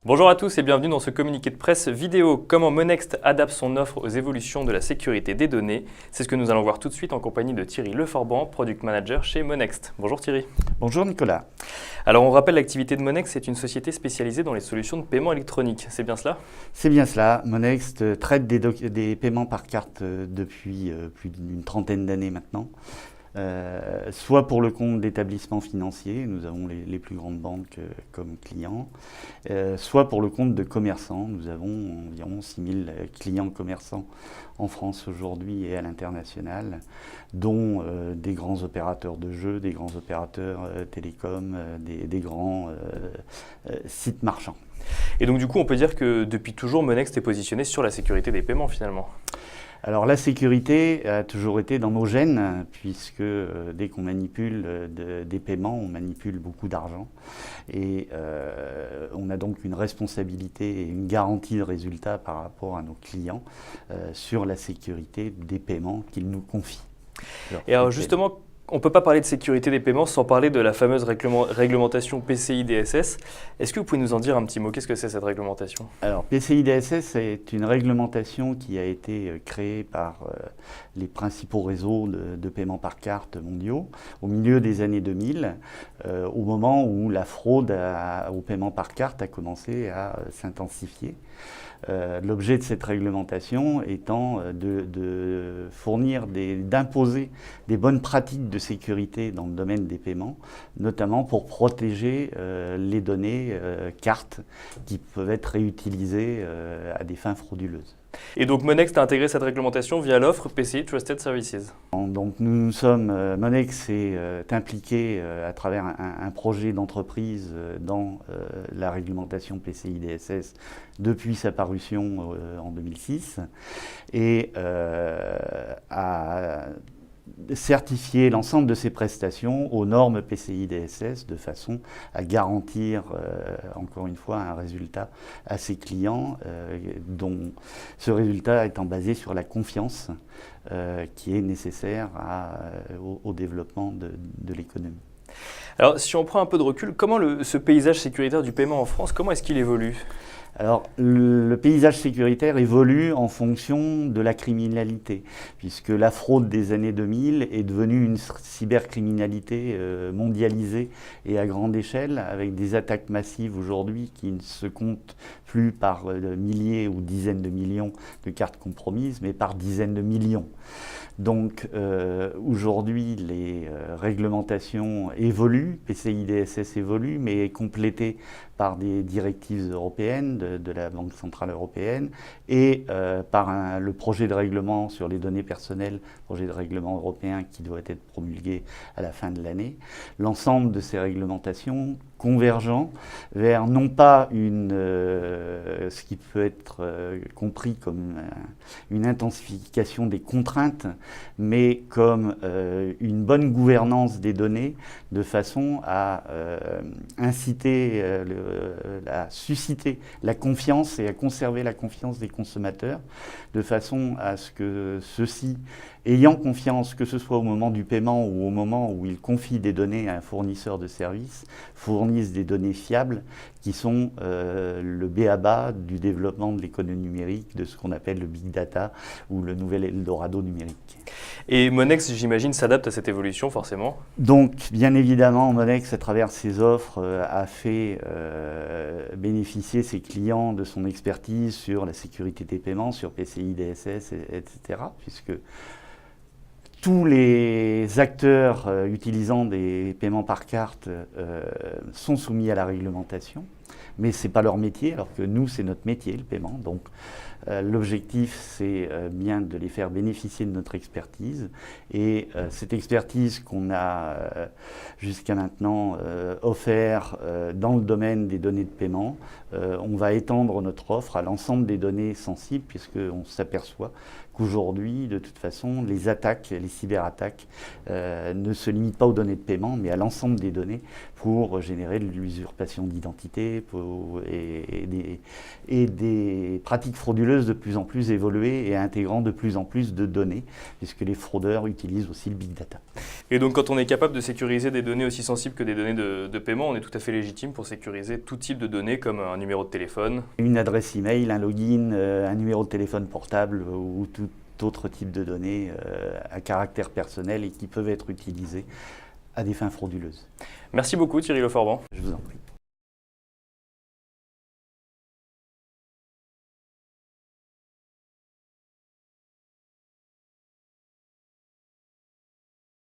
Bonjour à tous et bienvenue dans ce communiqué de presse vidéo. Comment Monext adapte son offre aux évolutions de la sécurité des données. C'est ce que nous allons voir tout de suite en compagnie de Thierry Leforban, Product Manager chez Monext. Bonjour Thierry. Bonjour Nicolas. Alors on rappelle l'activité de Monext, c'est une société spécialisée dans les solutions de paiement électronique. C'est bien cela? C'est bien cela. Monext traite des paiements par carte depuis plus d'une trentaine d'années maintenant. Soit pour le compte d'établissements financiers, nous avons les plus grandes banques comme clients, soit pour le compte de commerçants. Nous avons environ 6000 clients commerçants en France aujourd'hui et à l'international, dont des grands opérateurs de jeux, des grands opérateurs télécoms, des grands sites marchands. Et donc du coup on peut dire que depuis toujours Monext est positionné sur la sécurité des paiements finalement. Alors la sécurité a toujours été dans nos gènes, puisque dès qu'on manipule des paiements, on manipule beaucoup d'argent. Et on a donc une responsabilité et une garantie de résultat par rapport à nos clients sur la sécurité des paiements qu'ils nous confient. Et alors justement, on ne peut pas parler de sécurité des paiements sans parler de la fameuse réglementation PCI DSS. Est-ce que vous pouvez nous en dire un petit mot? Qu'est-ce que c'est cette réglementation? Alors PCI DSS est une réglementation qui a été créée par les principaux réseaux de paiement par carte mondiaux au milieu des années 2000, au moment où la fraude au paiement par carte a commencé à s'intensifier. L'objet de cette réglementation étant de fournir, d'imposer des bonnes pratiques de sécurité dans le domaine des paiements, notamment pour protéger les données cartes qui peuvent être réutilisées à des fins frauduleuses. Et donc Monext a intégré cette réglementation via l'offre PCI Trusted Services. Donc Monext est impliqué à travers un projet d'entreprise dans la réglementation PCI DSS depuis sa parution en 2006 et a certifier l'ensemble de ses prestations aux normes PCI DSS de façon à garantir, encore une fois, un résultat à ses clients, dont ce résultat étant basé sur la confiance qui est nécessaire au développement de l'économie. Alors, si on prend un peu de recul, comment ce paysage sécuritaire du paiement en France, comment est-ce qu'il évolue ? Alors, le paysage sécuritaire évolue en fonction de la criminalité, puisque la fraude des années 2000 est devenue une cybercriminalité mondialisée et à grande échelle, avec des attaques massives aujourd'hui qui ne se comptent plus par milliers ou dizaines de millions de cartes compromises, mais par dizaines de millions. Donc aujourd'hui, les réglementations évoluent, PCI DSS évolue, mais est complétée par des directives européennes de la Banque Centrale Européenne et par le projet de règlement sur les données personnelles, projet de règlement européen qui doit être promulgué à la fin de l'année. L'ensemble de ces réglementations convergent vers non pas ce qui peut être compris comme une intensification des contraintes, mais comme une bonne gouvernance des données de façon à inciter, à susciter la confiance et à conserver la confiance des consommateurs, de façon à ce que ceux-ci, ayant confiance, que ce soit au moment du paiement ou au moment où ils confient des données à un fournisseur de services, fournissent des données fiables qui sont le b.a.-ba du développement de l'économie numérique, de ce qu'on appelle le big data ou le nouvel Eldorado numérique. Et Monext, j'imagine, s'adapte à cette évolution forcément? Donc, bien évidemment, Monext, à travers ses offres, a fait bénéficier ses clients de son expertise sur la sécurité des paiements, sur PCI DSS, etc., puisque tous les acteurs utilisant des paiements par carte sont soumis à la réglementation, mais ce n'est pas leur métier, alors que nous, c'est notre métier, le paiement. Donc, l'objectif, c'est bien de les faire bénéficier de notre expertise. Et cette expertise qu'on a jusqu'à maintenant offert dans le domaine des données de paiement, on va étendre notre offre à l'ensemble des données sensibles, puisqu'on s'aperçoit qu'aujourd'hui, de toute façon, les attaques, les cyberattaques ne se limitent pas aux données de paiement, mais à l'ensemble des données pour générer de l'usurpation d'identité et des pratiques frauduleuses frauduleuse de plus en plus évoluée et intégrant de plus en plus de données, puisque les fraudeurs utilisent aussi le big data. Et donc quand on est capable de sécuriser des données aussi sensibles que des données de paiement, on est tout à fait légitime pour sécuriser tout type de données comme un numéro de téléphone. Une adresse email, un login, un numéro de téléphone portable ou tout autre type de données à caractère personnel et qui peuvent être utilisées à des fins frauduleuses. Merci beaucoup Thierry Leforban. Je vous en prie.